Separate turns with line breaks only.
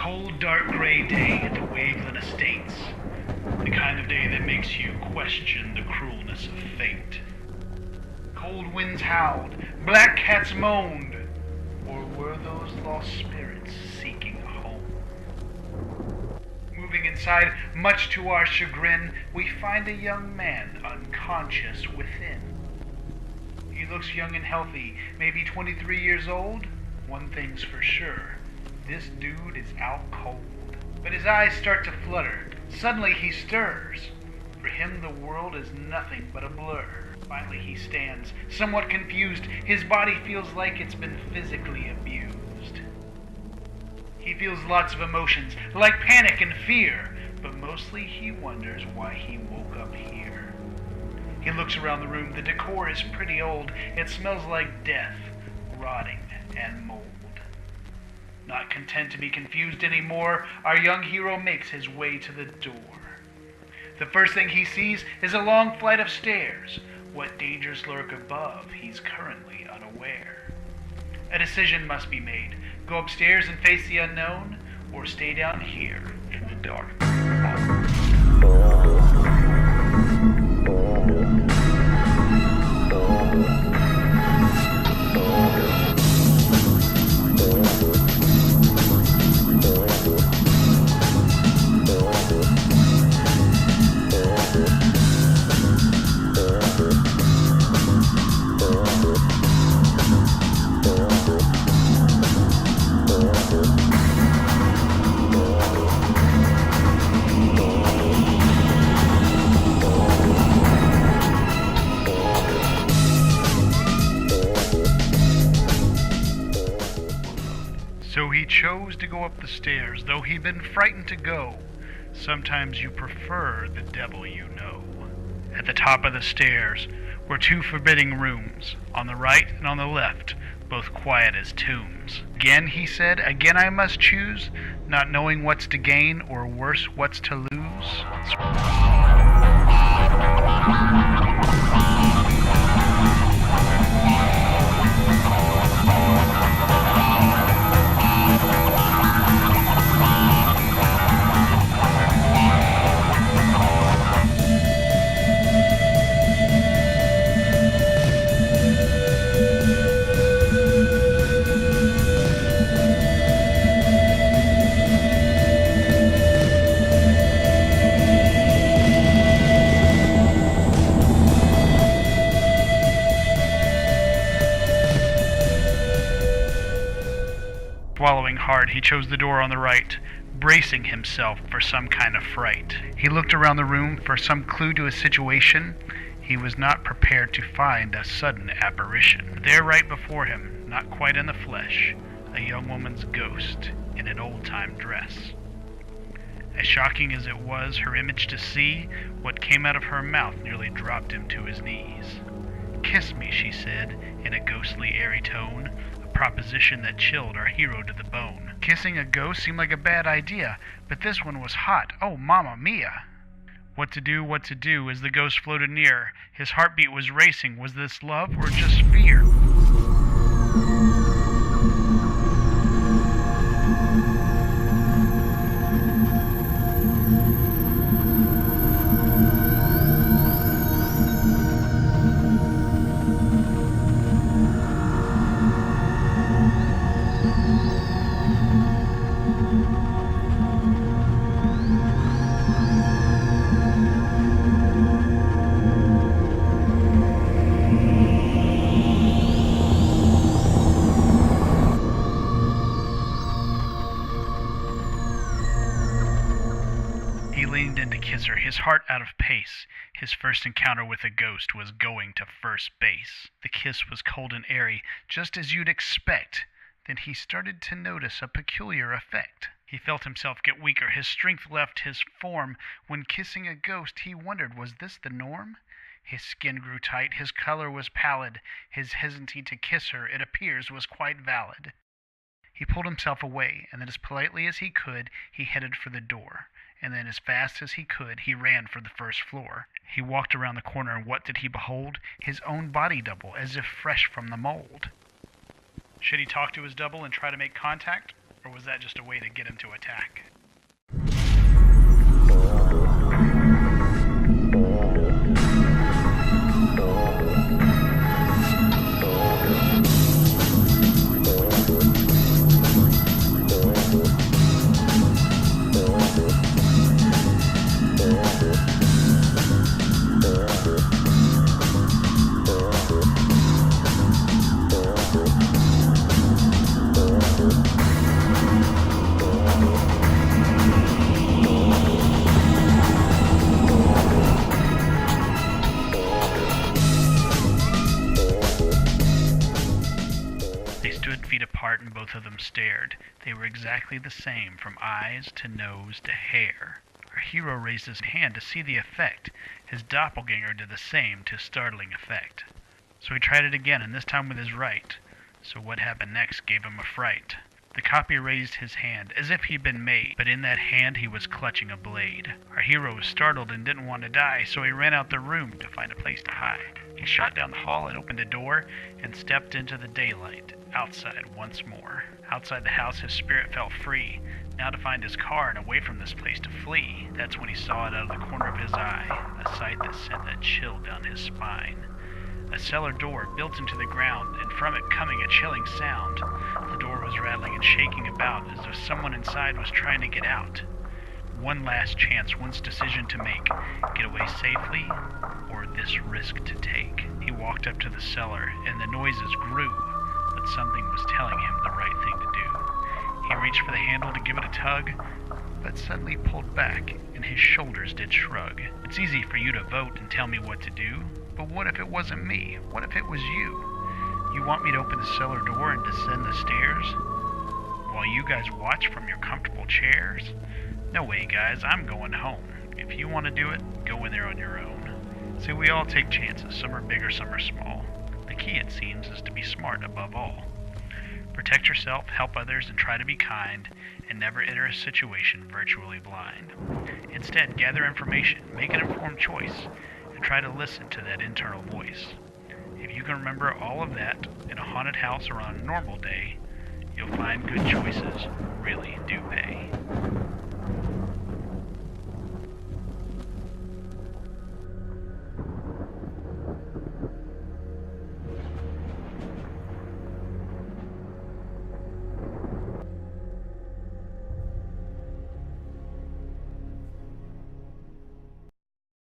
cold, dark gray day at the Waveland Estates. The kind of day that makes you question the cruelness of fate. Cold winds howled, black cats moaned, or were those lost spirits seeking a home? Moving inside, much to our chagrin, we find a young man unconscious within. He looks young and healthy, maybe 23 years old. One thing's for sure, this dude is out cold. But his eyes start to flutter. Suddenly he stirs. For him the world is nothing but a blur. Finally he stands, somewhat confused. His body feels like it's been physically abused. He feels lots of emotions, like panic and fear, but mostly he wonders why he woke up here. He looks around the room. The decor is pretty old. It smells like death, rotting, and mold. Not content to be confused anymore, our young hero makes his way to the door. The first thing he sees is a long flight of stairs. What dangers lurk above, he's currently unaware. A decision must be made. Go upstairs and face the unknown, or stay down here in the dark. So he chose to go up the stairs, though he'd been frightened to go. Sometimes you prefer the devil you know. At the top of the stairs were two forbidding rooms, on the right and on the left, both quiet as tombs. Again, he said, again I must choose, not knowing what's to gain, or worse, what's to lose. Swallowing hard, he chose the door on the right, bracing himself for some kind of fright. He looked around the room for some clue to his situation. He was not prepared to find a sudden apparition. There right before him, not quite in the flesh, a young woman's ghost in an old-time dress. As shocking as it was her image to see, what came out of her mouth nearly dropped him to his knees. "Kiss me," she said, in a ghostly, airy tone, a proposition that chilled our hero to the bone. Kissing a ghost seemed like a bad idea, but this one was hot. Oh, mamma mia! What to do, as the ghost floated near. His heartbeat was racing. Was this love or just fear? He leaned in to kiss her, his heart out of pace. His first encounter with a ghost was going to first base. The kiss was cold and airy, just as you'd expect. Then he started to notice a peculiar effect. He felt himself get weaker, his strength left his form. When kissing a ghost, he wondered, was this the norm? His skin grew tight, his color was pallid. His hesitancy to kiss her, it appears, was quite valid. He pulled himself away, and then as politely as he could, he headed for the door. And then as fast as he could, he ran for the first floor. He walked around the corner, and what did he behold? His own body double, as if fresh from the mold. Should he talk to his double and try to make contact? Or was that just a way to get him to attack? They stood feet apart and both of them stared. They were exactly the same, from eyes to nose to hair. Our hero raised his hand to see the effect. His doppelganger did the same to startling effect. So he tried it again, and this time with his right. So what happened next gave him a fright. The copy raised his hand as if he'd been made, but in that hand he was clutching a blade. Our hero was startled and didn't want to die, so he ran out the room to find a place to hide. He shot down the hall and opened a door and stepped into the daylight, outside once more. Outside the house his spirit felt free, now to find his car and away from this place to flee. That's when he saw it out of the corner of his eye, a sight that sent a chill down his spine. A cellar door built into the ground, and from it coming a chilling sound. The door was rattling and shaking about as if someone inside was trying to get out. One last chance, one's decision to make. Get away safely, or this risk to take. He walked up to the cellar, and the noises grew, but something was telling him the right thing to do. He reached for the handle to give it a tug, but suddenly pulled back, and his shoulders did shrug. It's easy for you to vote and tell me what to do, but what if it wasn't me? What if it was you? You want me to open the cellar door and descend the stairs while you guys watch from your comfortable chairs? No way, guys, I'm going home. If you want to do it, go in there on your own. See, we all take chances. Some are big or some are small. The key, it seems, is to be smart above all. Protect yourself, help others, and try to be kind, and never enter a situation virtually blind. Instead, gather information, make an informed choice, and try to listen to that internal voice. If you can remember all of that in a haunted house or on a normal day, you'll find good choices really do pay.